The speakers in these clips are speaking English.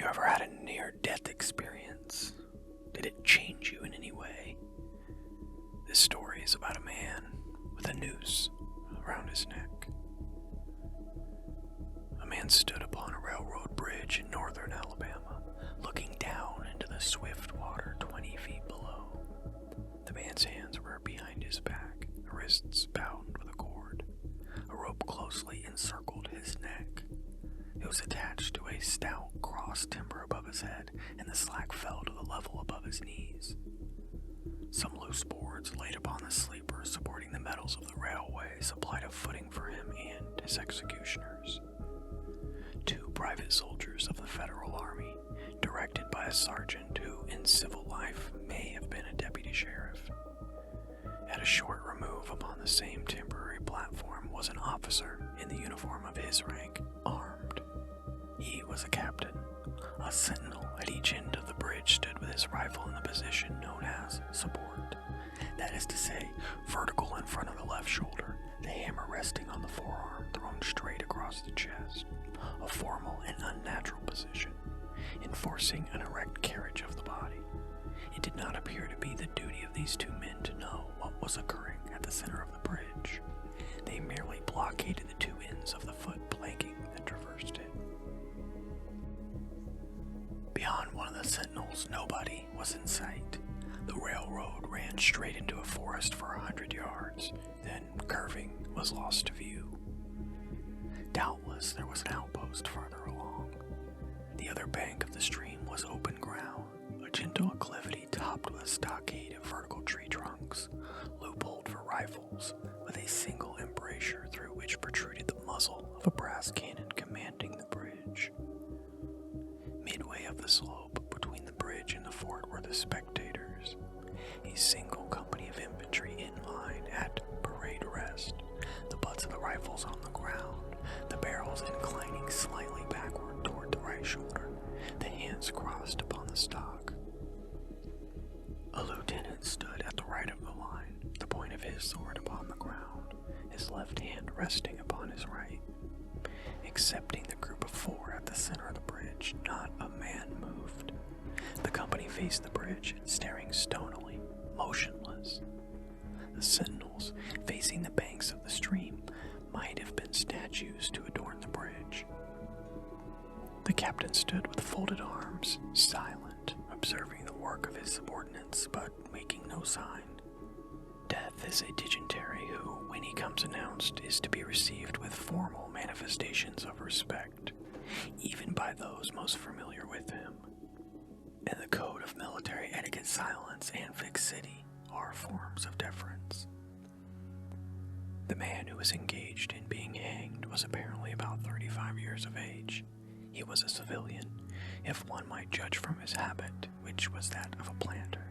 ever had a near-death experience? Did it change you in any way? This story is about a man with a noose around his neck. A man stood upon a railroad bridge in northern Alabama, looking down into the swift water 20 feet below. The man's hands were behind his back, wrists bound with a cord. A rope closely encircled his neck. It was attached to a stout cross timber above his head, and the slack fell to the level above his knees. Some loose boards laid upon the sleeper supporting the metals of the railway supplied a footing for him and his executioners. 2 private soldiers of the Federal Army, directed by a sergeant who, in civil life, may have been a deputy sheriff. At a short remove upon the same temporary platform was an officer in the uniform of his rank, armed. He was a captain. A sentinel at each end of the bridge stood with his rifle in the position known as support. That is to say, vertical in front of the left shoulder, the hammer resting on the forearm thrown straight across the chest. A formal and unnatural position, enforcing an erect carriage of the body. It did not appear to be the duty of these 2 men to know what was occurring at the center of the bridge. They merely blockaded the 2 ends of the foot planking that traversed it. Beyond one of the sentinels, nobody was in sight. The railroad ran straight into a forest for 100 yards, then, curving, was lost to view. Doubtless there was an outpost farther along. The other bank of the stream was open ground, a gentle acclivity topped with a stockade of vertical tree trunks, loopholed for rifles, with a single embrasure through which protruded the muzzle of a brass cannon commanding the bridge. Midway up the slope, between the bridge and the fort, were the spectators, a single company of infantry in line at parade rest, the butts of the rifles on the ground, the barrels inclining slightly backward toward the right shoulder, the hands crossed upon the stock. A lieutenant stood at the right of the line, the point of his sword upon the ground, his left hand resting upon his right. Excepting the group of 4 at the center of the bridge, not a man moved. The company faced the bridge, staring stonily, motionless. The sentinels, facing the banks of the stream, might have been statues to adorn the bridge. The captain stood with folded arms, silent, observing the work of his subordinates, but making no sign. Death is a dignitary who, when he comes announced, is to be received with formal manifestations of respect, even by those most familiar with him. In the code of military etiquette, silence and fixity are forms of deference. The man who was engaged in being hanged was apparently about 35 years of age. He was a civilian, if one might judge from his habit, which was that of a planter.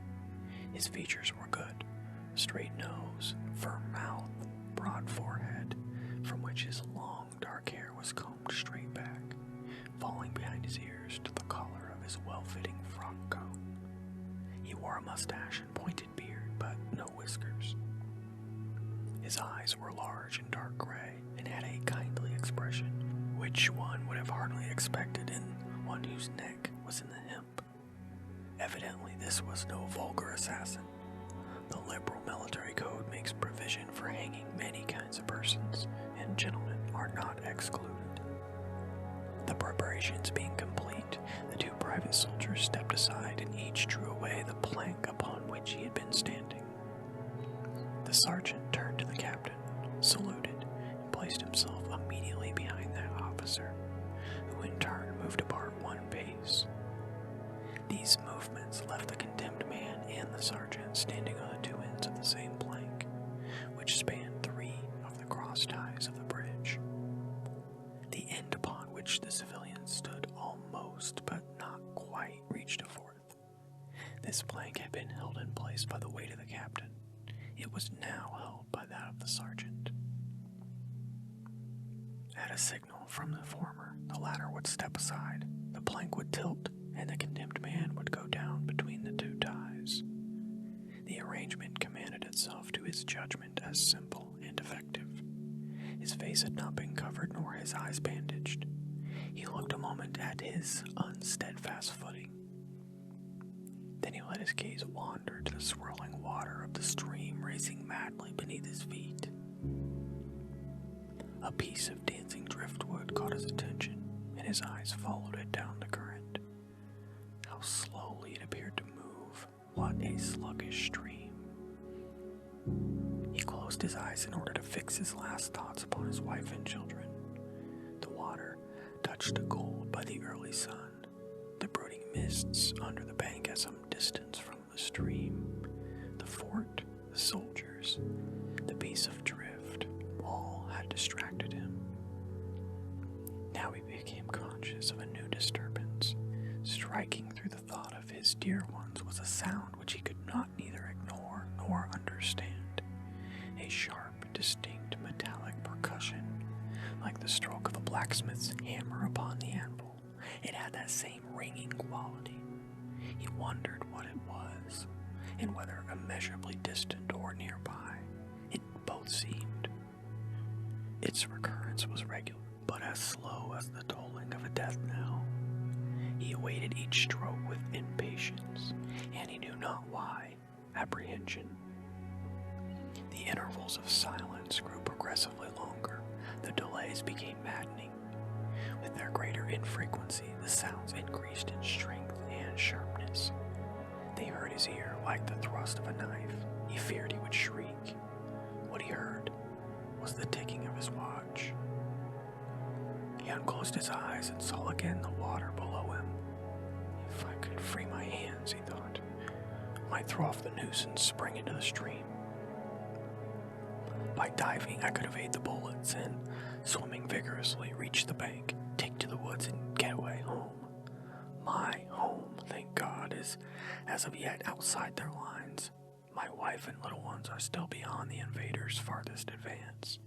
His features were good. Straight nose, firm mouth, broad forehead, from which his long dark hair was combed straight back, falling behind his ears to the collar of his well-fitting frock coat. He wore a mustache and pointed beard, but no whiskers. His eyes were large and dark gray, and had a kindly expression, which one would have hardly expected in one whose neck was in the hemp. Evidently this was no vulgar assassin. The liberal military code makes provision for hanging many kinds of persons, and gentlemen are not excluded. The preparations being complete, the 2 private soldiers stepped aside and each drew away the plank upon which he had been standing. The sergeant turned to the captain, saluted, and placed himself immediately behind that officer, who in turn moved apart 1 pace. These movements left the condemned man and the sergeant standing on the 2 ends of the same plank, which spanned 3 of the cross ties of the bridge. The end upon which the civilians stood almost, but not quite, reached a 4th. This plank had been held in place by the weight of the captain. It was now held by that of the sergeant. At a signal from the former, the latter would step aside, the plank would tilt, and the condemned man would go down between the 2 ties. The arrangement commended itself to his judgment as simple and effective. His face had not been covered nor his eyes bandaged. He looked a moment at his unsteadfast fast footing. Then he let his gaze wander to the swirling water of the stream racing madly beneath his feet. A piece of dancing driftwood caught his attention, and his eyes followed it down the current. How slowly it appeared to move. What a sluggish stream. He closed his eyes in order to fix his last thoughts upon his wife and children. The water, touched to gold by the early sun, the brooding mists under the bank at some distance from the stream, the fort, the soldiers, the piece of drift, all had distracted him. Now he became conscious of a new disturbance. Striking through the thought of his dear ones was a sound which he could not neither ignore nor understand. A sharp, distinct metallic percussion, like the stroke of a blacksmith's hammer upon the anvil. It had that same ringing quality. He wondered what it was, and whether immeasurably distant or nearby. It both seemed. Its recurrence was regular, but as slow as the tolling of a death knell. He awaited each stroke with impatience, and he knew not why, apprehension. The intervals of silence grew progressively longer. The delays became maddening. With their greater infrequency, the sounds increased in strength and sharpness. They hurt his ear like the thrust of a knife. He feared he would shriek. What he heard was the ticking of his watch. He unclosed his eyes and saw again the water below him. If I could free my hands, he thought, I might throw off the noose and spring into the stream. By diving, I could evade the bullets and, swimming vigorously, reach the bank, take to the woods, and get away home. My home, thank God, is as of yet outside their lines. My wife and little ones are still beyond the invaders' farthest advance.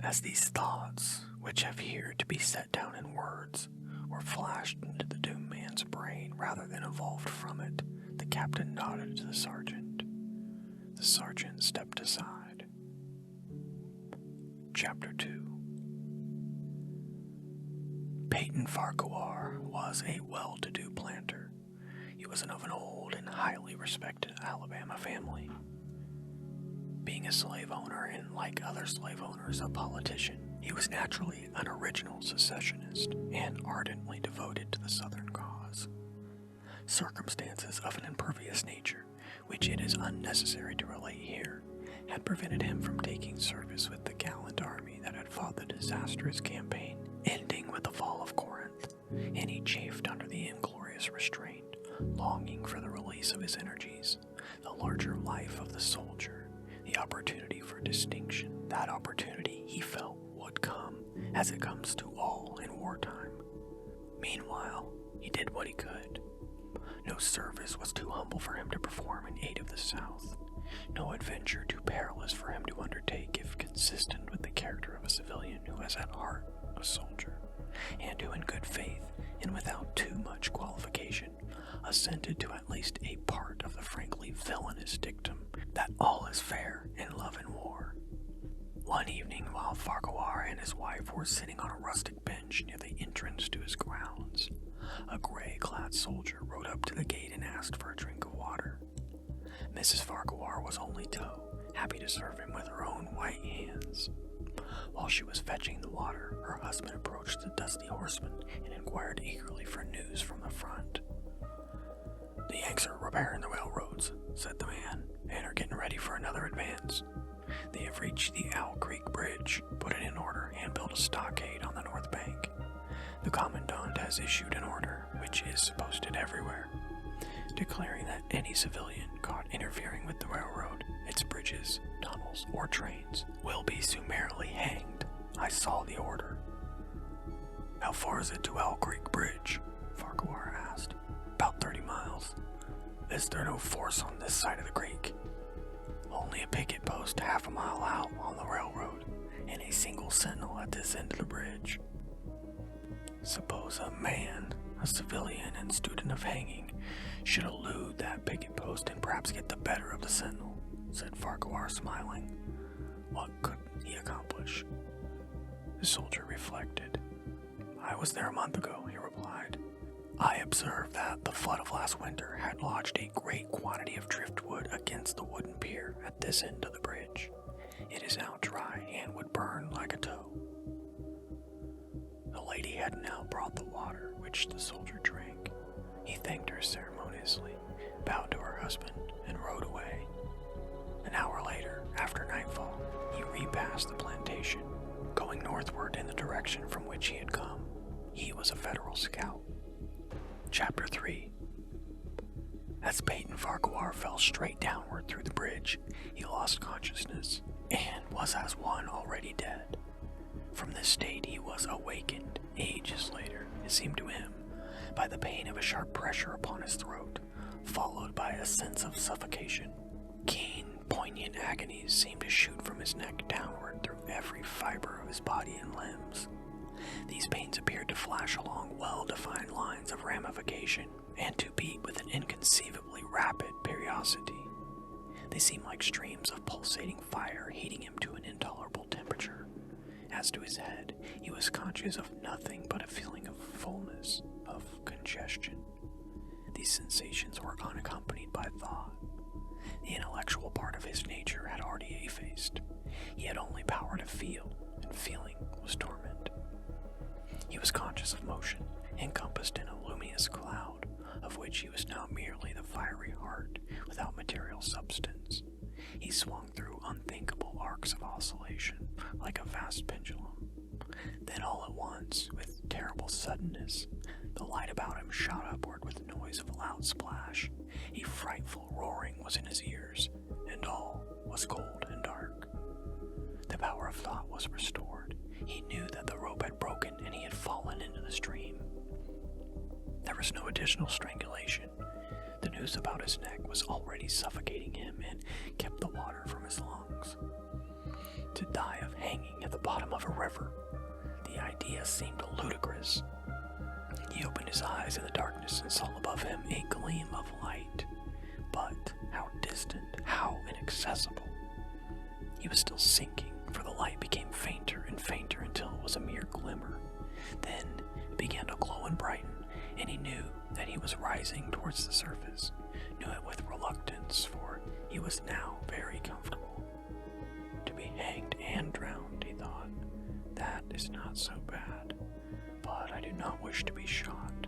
As these thoughts, which have here to be set down in words, were flashed into the doomed man's brain rather than evolved from it, the captain nodded to the sergeant. The sergeant stepped aside. Chapter 2. Peyton Farquhar was a well-to-do planter. He was of an old and highly respected Alabama family. Being a slave owner and, like other slave owners, a politician, he was naturally an original secessionist and ardently devoted to the Southern cause. Circumstances of an impervious nature, which it is unnecessary to relate here, had prevented him from taking service with the gallant army that had fought the disastrous campaign, ending with the fall of Corinth, and he chafed under the inglorious restraint, longing for the release of his energies, the larger life of the soldier, the opportunity for distinction. That opportunity, he felt, would come, as it comes to all in wartime. Meanwhile, he did what he could. No service was too humble for him to perform in aid of the South, no adventure too perilous for him to undertake if consistent with the character of a civilian who was at heart a soldier, and who in good faith, and without too much qualification, assented to at least a part of the frankly villainous dictum that all is fair in love and war. One evening, while Farquhar and his wife were sitting on a rustic bench near the entrance to his grounds, a gray-clad soldier rode up to the gate and asked for a drink of water. Mrs. Farquhar was only toe, happy to serve him with her own white hands. While she was fetching the water, her husband approached the dusty horseman and inquired eagerly for news from the front. "The Yanks are repairing the railroads," said the man, "and are getting ready for another advance. They have reached the Owl Creek Bridge, put it in order, and built a stockade on the north bank. The commandant has issued an order, which is posted everywhere, declaring that any civilian caught interfering with the railroad, its bridges, tunnels, or trains will be summarily hanged. I saw the order." "How far is it to Owl Creek Bridge?" Farquhar asked. "About 30 miles. Is there no force on this side of the creek?" "Only a picket post half a mile out on the railroad, and a single sentinel at this end of the bridge." "Suppose a man, a civilian and student of hanging, should elude that picket post and perhaps get the better of the sentinel," said Farquhar, smiling. "What could he accomplish?" The soldier reflected. "I was there a month ago," he replied. "I observed that the flood of last winter had lodged a great quantity of driftwood against the wooden pier at this end of the bridge. It is now dry and would burn like a tow." The lady had now brought the water, which the soldier drank. He thanked her ceremoniously, bowed to her husband, and rode away. An hour later, after nightfall, he repassed the plantation, going northward in the direction from which he had come. He was a Federal scout. Chapter 3. As Peyton Farquhar fell straight downward through the bridge, he lost consciousness, and was as one already dead. From this state he was awakened, ages later, it seemed to him, by the pain of a sharp pressure upon his throat, followed by a sense of suffocation. Keen, poignant agonies seemed to shoot from his neck downward through every fiber of his body and limbs. These pains appeared to flash along well-defined lines of ramification, and to beat with an inconceivably rapid periodicity. They seemed like streams of pulsating fire heating him to an intolerable temperature. As to his head, he was conscious of nothing but a feeling of fullness, of congestion. These sensations were unaccompanied by thought. The intellectual part of his nature had already effaced. He had only power to feel, and feeling was torment. He was conscious of motion, encompassed in a luminous cloud, of which he was now merely the fiery heart, without material substance. He swung through unthinkable arcs of oscillation, like a vast pendulum. Then all at once, with terrible suddenness, the light about him shot upward with the noise of a loud splash. A frightful roaring was in his ears, and all was cold and dark. The power of thought was restored. He knew that the rope had broken and he had fallen into the stream. There was no additional strangulation. The noose about his neck was already suffocating him and kept the water from his lungs. To die of hanging at the bottom of a river, the idea seemed ludicrous. He opened his eyes in the darkness and saw above him a gleam of light, but how distant, how inaccessible. He was still sinking, for the light became fainter and fainter until it was a mere glimmer. Then it began to glow and brighten, and he knew that he was rising towards the surface, knew it with reluctance, for he was now very comfortable. To be hanged and drowned, he thought, that is not so bad, but I do not wish to be shot.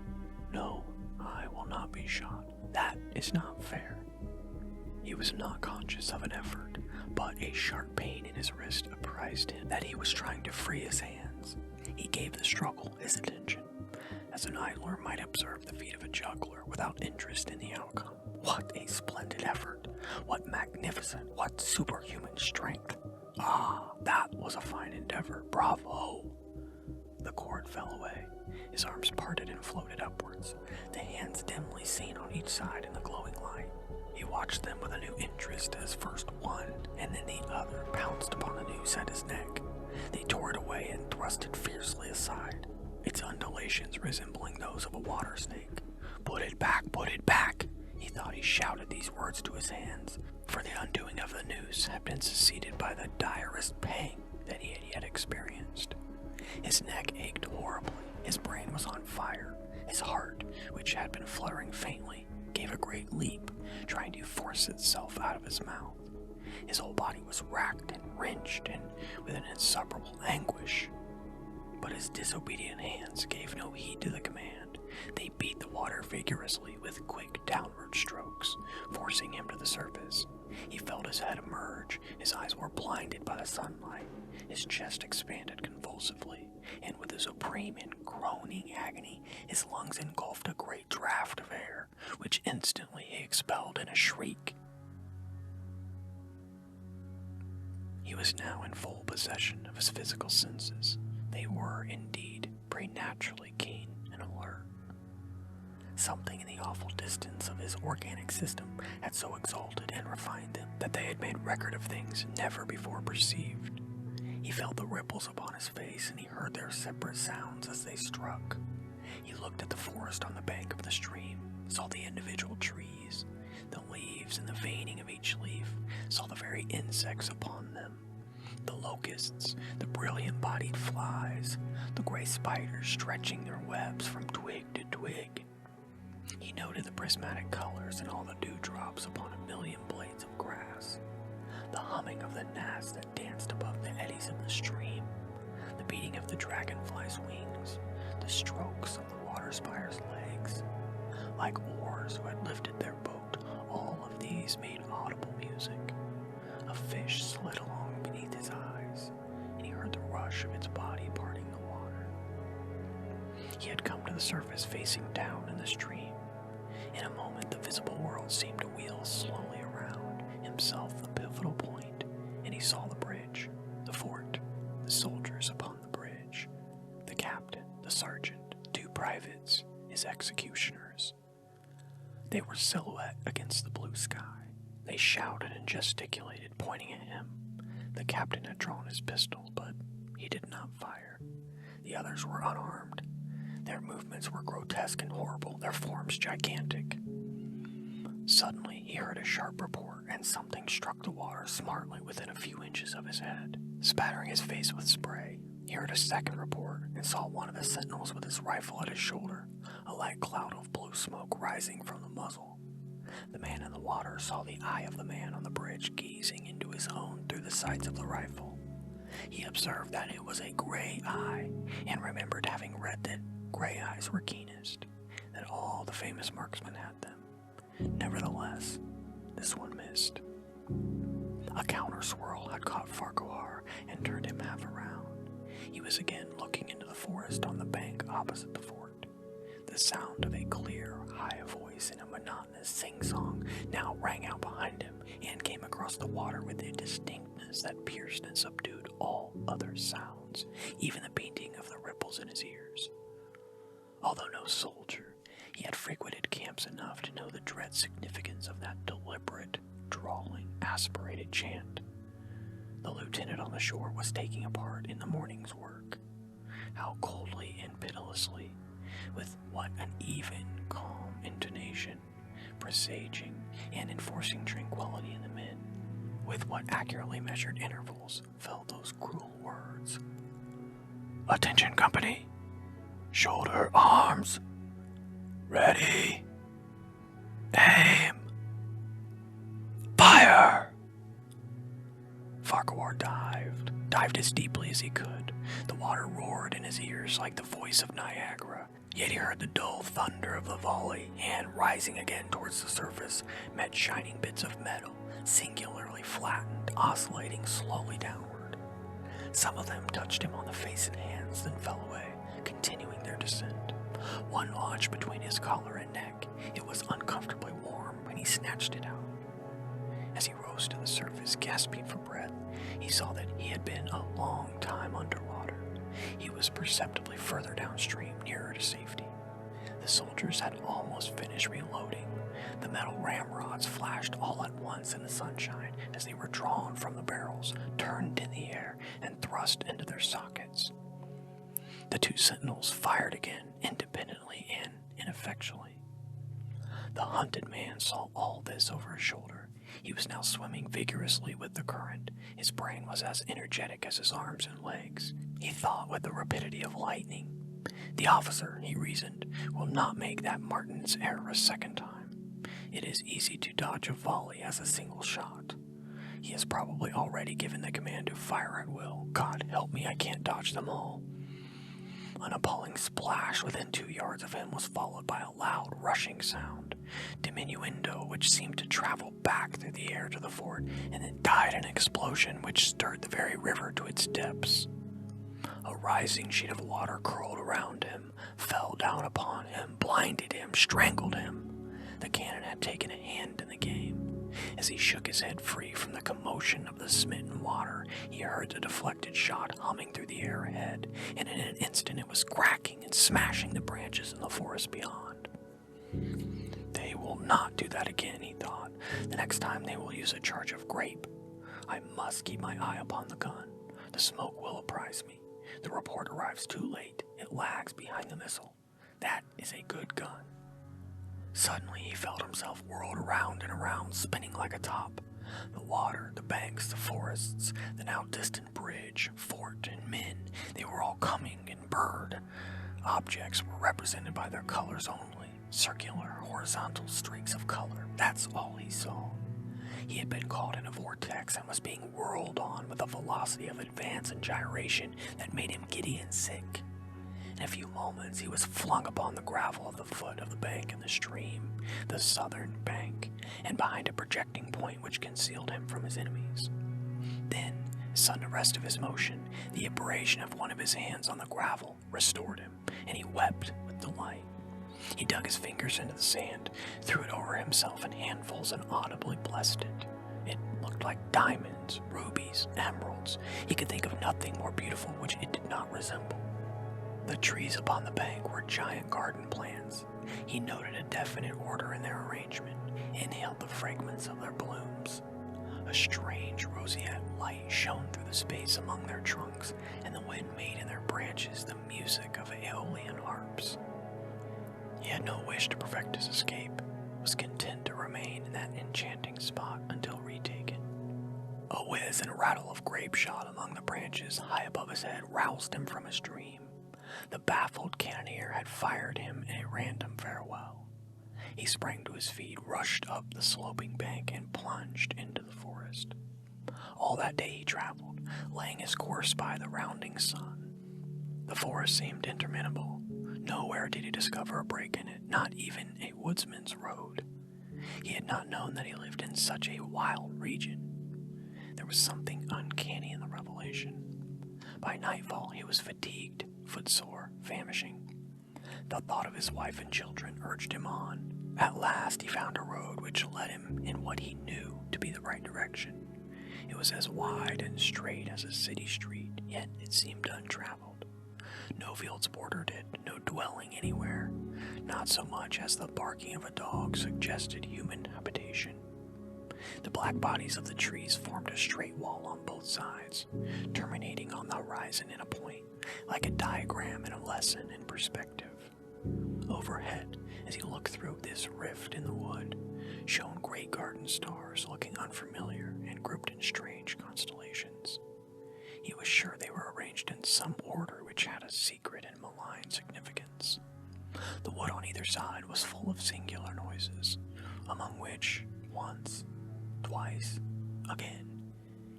No, I will not be shot. That is not fair. He was not conscious of an effort, but a sharp pain in his wrist apprised him that he was trying to free his hands. He gave the struggle his attention, as an idler might observe the feat of a juggler without interest in the outcome. What a splendid effort! What magnificent, what superhuman strength! Ah, that was a fine endeavor. Bravo! The cord fell away. His arms parted and floated upwards, the hands dimly seen on each side in the glowing light. He watched them with a new interest as first one and then the other pounced upon the noose at his neck. They tore it away and thrust it fiercely aside, its undulations resembling those of a water snake. "Put it back, put it back!" He thought he shouted these words to his hands, for the undoing of the noose had been succeeded by the direst pang that he had yet experienced. His neck ached horribly, his brain was on fire, his heart, which had been fluttering faintly, gave a great leap, trying to force itself out of his mouth. His whole body was racked and wrenched, and with an insufferable anguish. But his disobedient hands gave no heed to the command. They beat the water vigorously with quick downward strokes, forcing him to the surface. He felt his head emerge, his eyes were blinded by the sunlight, his chest expanded convulsively, and with a supreme and groaning agony, his lungs engulfed a great draught of air, which instantly he expelled in a shriek. He was now in full possession of his physical senses. They were, indeed, preternaturally keen and alert. Something in the awful distance of his organic system had so exalted and refined them that they had made record of things never before perceived. He felt the ripples upon his face, and he heard their separate sounds as they struck. He looked at the forest on the bank of the stream, saw the individual trees, the leaves and the veining of each leaf, saw the very insects upon them. The locusts, the brilliant-bodied flies, the gray spiders stretching their webs from twig to twig. He noted the prismatic colors and all the dewdrops upon a million blades of grass, the humming of the gnats that danced above the eddies of the stream, the beating of the dragonfly's wings, the strokes of the water spider's legs. Like oars who had lifted their boat, all of these made audible music. A fish slid along beneath his eyes, and he heard the rush of its body parting the water. He had come to the surface facing down in the stream. In a moment, the visible world seemed to wheel slowly around, himself the pivotal point, and he saw the bridge, the fort, the soldiers upon the bridge, the captain, the sergeant, 2 privates, his executioners. They were silhouette against the blue sky. They shouted and gesticulated, pointing at him. The captain had drawn his pistol, but he did not fire. The others were unarmed. Their movements were grotesque and horrible, their forms gigantic. Suddenly, he heard a sharp report, and something struck the water smartly within a few inches of his head, spattering his face with spray. He heard a second report, and saw one of the sentinels with his rifle at his shoulder, a light cloud of blue smoke rising from the muzzle. The man in the water saw the eye of the man on the bridge gazing into his own through the sights of the rifle. He observed that it was a gray eye, and remembered having read that gray eyes were keenest, that all the famous marksmen had them. Nevertheless, this one missed. A counter swirl had caught Farquhar and turned him half around. He was again looking into the forest on the bank opposite the fort. The sound of a clear, high voice in a monotonous sing-song now rang out behind him and came across the water with a distinctness that pierced and subdued all other sounds, even the beating of the ripples in his ears. Although no soldier, he had frequented camps enough to know the dread significance of that deliberate, drawling, aspirated chant. The lieutenant on the shore was taking a part in the morning's work. How coldly and pitilessly, with what an even, calm intonation, presaging and enforcing tranquility in the men, with what accurately measured intervals fell those cruel words. "Attention, company! Shoulder arms! Ready! Aim! Fire!" Farquhar dived as deeply as he could. The water roared in his ears like the voice of Niagara, yet he heard the dull thunder of the volley, and rising again towards the surface, met shining bits of metal, singularly flattened, oscillating slowly downward. Some of them touched him on the face and hands, then fell away, continuing their descent. One lodged between his collar and neck. It was uncomfortably warm, and he snatched it out. As he rose to the surface, gasping for breath, he saw that he had been a long time underwater. He was perceptibly further downstream, nearer to safety. The soldiers had almost finished reloading. The metal ramrods flashed all at once in the sunshine as they were drawn from the barrels, turned in the air, and thrust into their sockets. The 2 sentinels fired again, independently and ineffectually. The hunted man saw all this over his shoulder. He was now swimming vigorously with the current. His brain was as energetic as his arms and legs. He thought with the rapidity of lightning. The officer, he reasoned, will not make that Martin's error a second time. It is easy to dodge a volley as a single shot. He has probably already given the command to fire at will. God help me, I can't dodge them all. An appalling splash within 2 yards of him was followed by a loud rushing sound, diminuendo, which seemed to travel back through the air to the fort, and then died in an explosion which stirred the very river to its depths. A rising sheet of water curled around him, fell down upon him, blinded him, strangled him. The cannon had taken a hand in the game. As he shook his head free from the commotion of the smitten water, he heard the deflected shot humming through the air ahead, and in an instant it was cracking and smashing the branches in the forest beyond. They will not do that again, he thought. The next time they will use a charge of grape. I must keep my eye upon the gun. The smoke will apprise me. The report arrives too late. It lags behind the missile. That is a good gun. Suddenly he felt himself whirled around and around, spinning like a top. The water, the banks, the forests, the now distant bridge, fort, and men, they were all coming in bird. Objects were represented by their colors only, circular, horizontal streaks of color. That's all he saw. He had been caught in a vortex and was being whirled on with a velocity of advance and gyration that made him giddy and sick. In a few moments, he was flung upon the gravel of the foot of the bank in the stream, the southern bank, and behind a projecting point which concealed him from his enemies. Then, sudden arrest of his motion, the abrasion of one of his hands on the gravel restored him, and he wept with delight. He dug his fingers into the sand, threw it over himself in handfuls, and audibly blessed it. It looked like diamonds, rubies, emeralds. He could think of nothing more beautiful which it did not resemble. The trees upon the bank were giant garden plants. He noted a definite order in their arrangement, inhaled the fragments of their blooms. A strange roseate light shone through the space among their trunks, and the wind made in their branches the music of aeolian harps. He had no wish to perfect his escape, was content to remain in that enchanting spot until retaken. A whiz and rattle of grape shot among the branches high above his head roused him from his dream. The baffled cannoneer had fired him a random farewell. He sprang to his feet, rushed up the sloping bank, and plunged into the forest. All that day he traveled, laying his course by the rounding sun. The forest seemed interminable. Nowhere did he discover a break in it, not even a woodsman's road. He had not known that he lived in such a wild region. There was something uncanny in the revelation. By nightfall he was fatigued, footsore, famishing. The thought of his wife and children urged him on. At last he found a road which led him in what he knew to be the right direction. It was as wide and straight as a city street, yet it seemed untraveled. No fields bordered it, no dwelling anywhere. Not so much as the barking of a dog suggested human habitation. The black bodies of the trees formed a straight wall on both sides, terminating on the horizon in a point, like a diagram in a lesson in perspective. Overhead, as he looked through this rift in the wood, shone great garden stars looking unfamiliar and grouped in strange constellations. He was sure they were arranged in some order which had a secret and malign significance. The wood on either side was full of singular noises, among which, once, twice, again,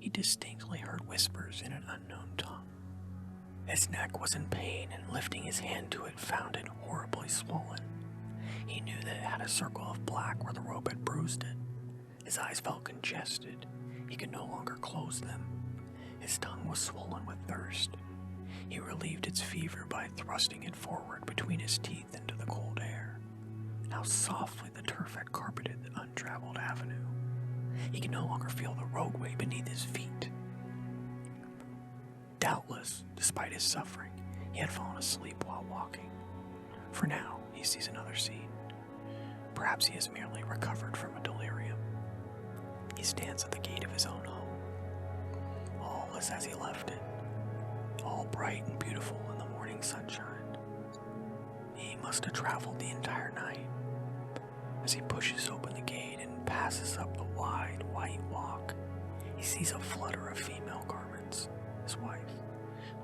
he distinctly heard whispers in an unknown tongue. His neck was in pain, and lifting his hand to it, found it horribly swollen. He knew that it had a circle of black where the rope had bruised it. His eyes felt congested. He could no longer close them. His tongue was swollen with thirst. He relieved its fever by thrusting it forward between his teeth into the cold air. How softly the turf had carpeted the untraveled avenue. He could no longer feel the roadway beneath his feet. Doubtless, despite his suffering, he had fallen asleep while walking. For now, he sees another scene. Perhaps he has merely recovered from a delirium. He stands at the gate of his own home. All is as he left it, all bright and beautiful in the morning sunshine. He must have traveled the entire night. As he pushes open the gate and passes up the wide white walk, he sees a flutter of female garments. His wife,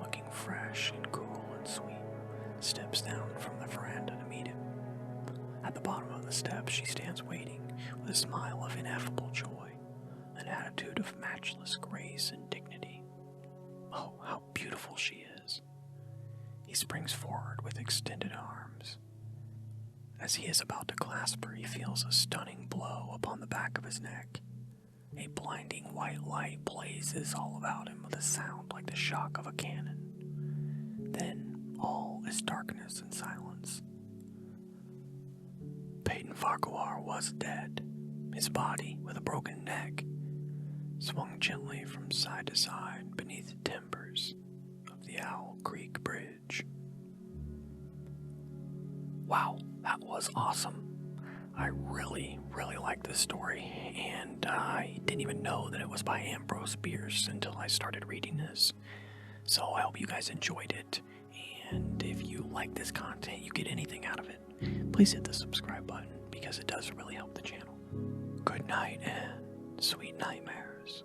looking fresh and cool and sweet, steps down from the veranda to meet him. At the bottom of the steps, she stands waiting with a smile of ineffable joy, an attitude of matchless grace and dignity. Oh, how beautiful she is! He springs forward with extended arms. As he is about to clasp her, he feels a stunning blow upon the back of his neck. A blinding white light blazes all about him with a sound like the shock of a cannon. Then all is darkness and silence. Peyton Farquhar was dead. His body, with a broken neck, swung gently from side to side beneath the timbers of the Owl Creek Bridge. Wow, that was awesome. I really liked this story, and I didn't even know that it was by Ambrose Bierce until I started reading this. So I hope you guys enjoyed it, and if you like this content, you get anything out of it, please hit the subscribe button because it does really help the channel. Good night and Sweet nightmares.